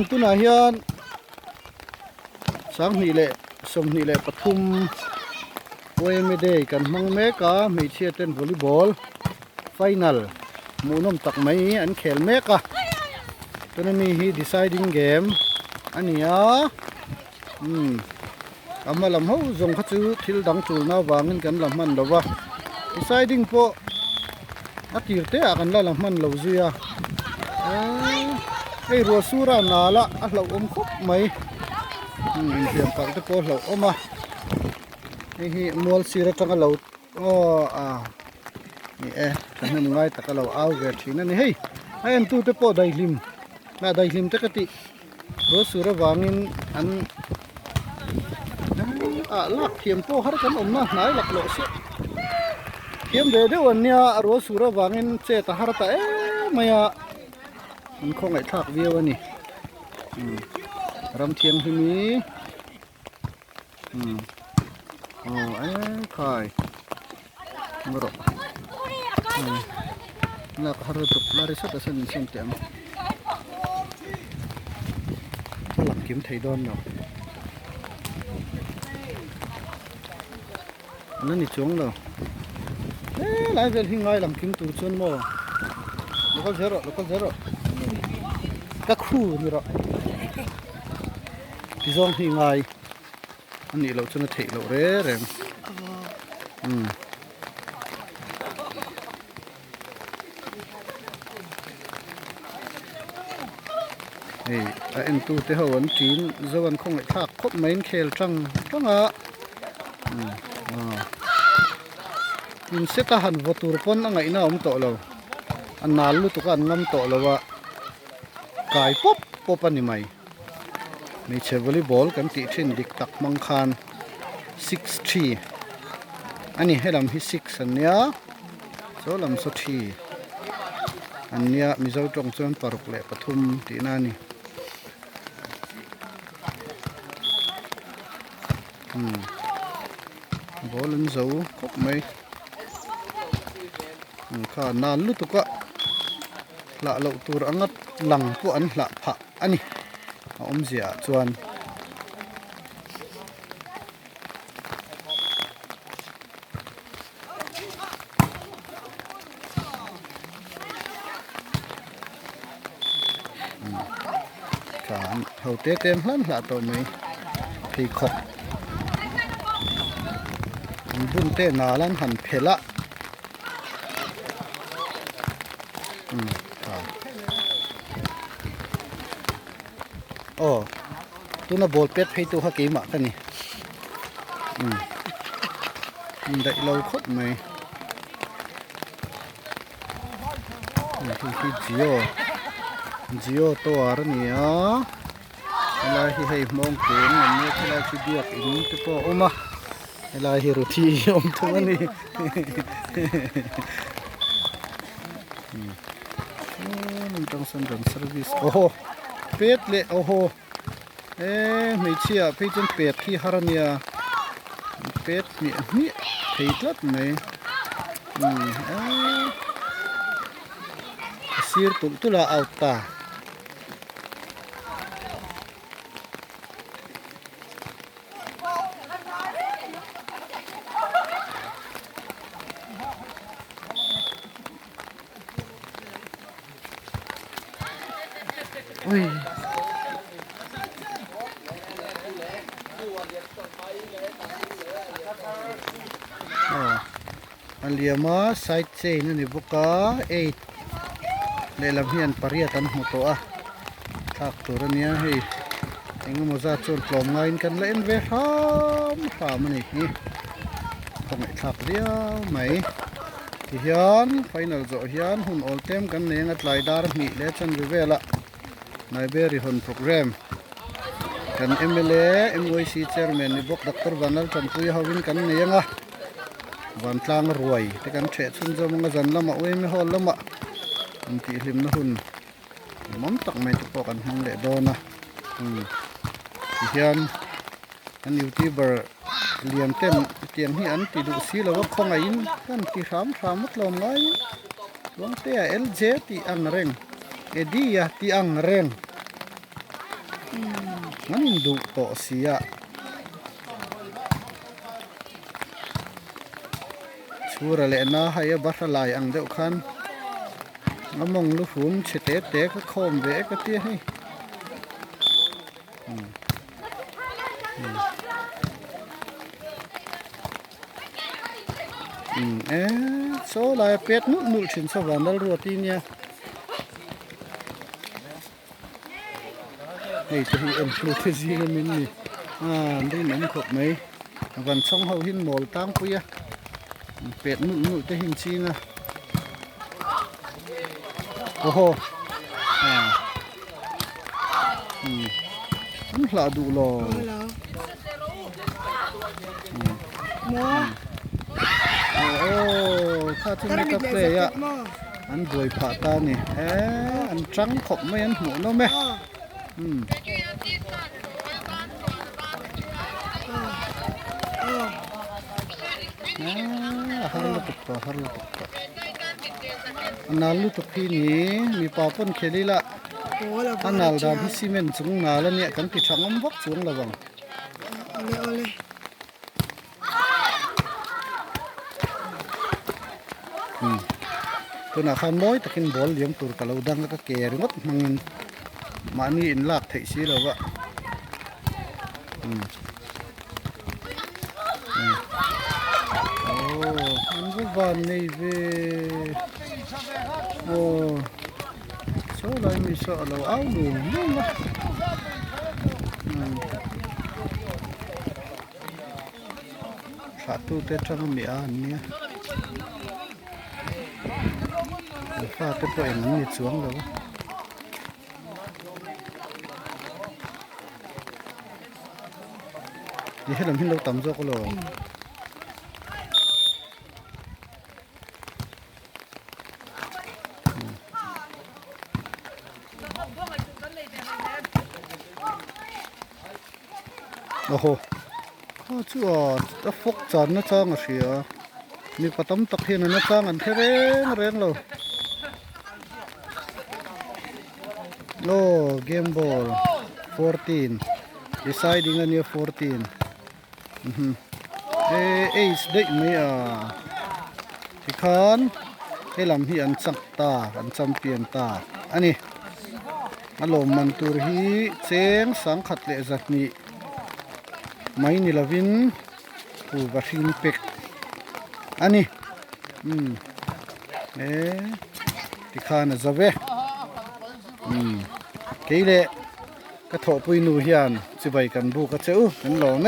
tu na hian sang ni le som ni le pathum OMA day kan mang meka hmeichhe ten volleyball final munom tak mai an khel meka tunani hi deciding game ania amalam ho zong kha chu thil dang chul na wangin kan lam man lowa deciding po atir te akan la lam man lo zuya ei ruahsura nala a hlo om khop mai fiam kal te po hlo oma hi mual sira tanga lo ni thang ngai taka lo au ve thina ni hei ai an tu te po dai lim na dai lim te kati ruahsura wangin an lak thiam po har kan om na nai lak lo se thiam de de wan nia ruahsura wangin che ta har ta maya an khong ai thak viaw ani ram thiam hi mi khai ngoro la haru tuk lari sat asan sen tem lam kim thei don no nani chong lo lai vel hingai lam kim tu chon mo lokal zero ka khu ni ro ti zong hingai ani lo chuna thei lo re rem hey a en tu te ho an tin zowan khong lai thak khop main khel tang tanga in seta han votur pon angai na om to lo an nal lu tu kan ngam to lo wa kai pop ani mai hmeichhe volleyball kan ti thin dik tak mang khan 6-3 ani helam hi 6 ania so lam so 3 ania mizo tong chon paruk le pathum ti na ni ball an zo khop mai kha nan lu tuka la lo tur angat lang pu an hla pha ani om zia chuan kan hote tem hlan hla to mai thei khop bun te nalan han phela tuna ball pet phei tu ha ke ma kani dai lo khot mai hi Gio to ar nia la hi hei mong kun ni khala chi diak in te po oma la hi ruthi om thungani tong san dam service pet le hmeichhia phei chen pet khi harania pet mi thei tlat mai sir tula out ta ui aliama side chain ni boka 8 lelam hian pariatan moto a thak turania hei engmo za chon klom ngain kan la en ve ham ani hi khomai thak ria mai hian final zo hian hun all tem kan nenga tlai dar mi le chan vela library hon program kan MLA MOC chairman ni bok Dr. Vanal Champui hawin kan nenga van tlang ruai te kan the chun zo manga zan lama me hol lama intihhlimna hun mom tak mai te po kan hang le dona hian an YouTuber liam ten tiang hi an ti du si lo khonga in kan ti ram tlom ngai wang te LJ ti ang reng edia ti ang reng งั้นดูโตเสียชัวร์เลยนะให้บัตรลายอังเดียวกันน้ำมองลูกฝุ่นเฉดเตะก็คมเวก็เตี้ยให้โซ่ลายเป็ดนุ่นชินสวรรค์ดัลรัวตีเนี่ยไอ้ตัวเอ็นฟลูเทซีกันมินนี่ได้หนุ่มขบไหมวันช่องเขาหินหมอลตั้งปุยเป็ดนุ่นจะหินชีนะโอ้โหมันหลาดูหล่อโอ้ข้าที่ไม่กาแฟอ่ะอันบวยผ่าตานี่อันจังขบไม่อันหัวน้องแม่harus tukar analu tukhi ni mi papon kheli la anal da hi cement chung na la ne kan ti thangam bok chung la bang ole tu na khan boy takin bol liam tur kalau dang ka ke ringot mangin mani in lak thei si lo ba van này về số lại mình sợ là áo đủ luôn mà satu teh trong mía nia pha teh po em ni xuống rồi đi hết làm hin đâu tắm cho có rồiโอ้ชัวจะฟกจันนะจ้างอ่ะเสียมีปะต้มตะเพียนนะจ้างอันเร่งเลยโลเกมบอล14 deciding on your 14 ace ได้ไหมที่คานให้ลำที่อันสักตาอันจำเปลี่ยนตาอันนี้อารมณ์มันตุรฮีเสียงสังขัดเลจัดนี้ไม่นิลาวินผู้บริหารเป็กอันนี้ที่ข้านะจะเวกี่เล่ก็ถอปุยนูเฮียนสิไปกันบุกก็เจ้าเป็นหล่อไหม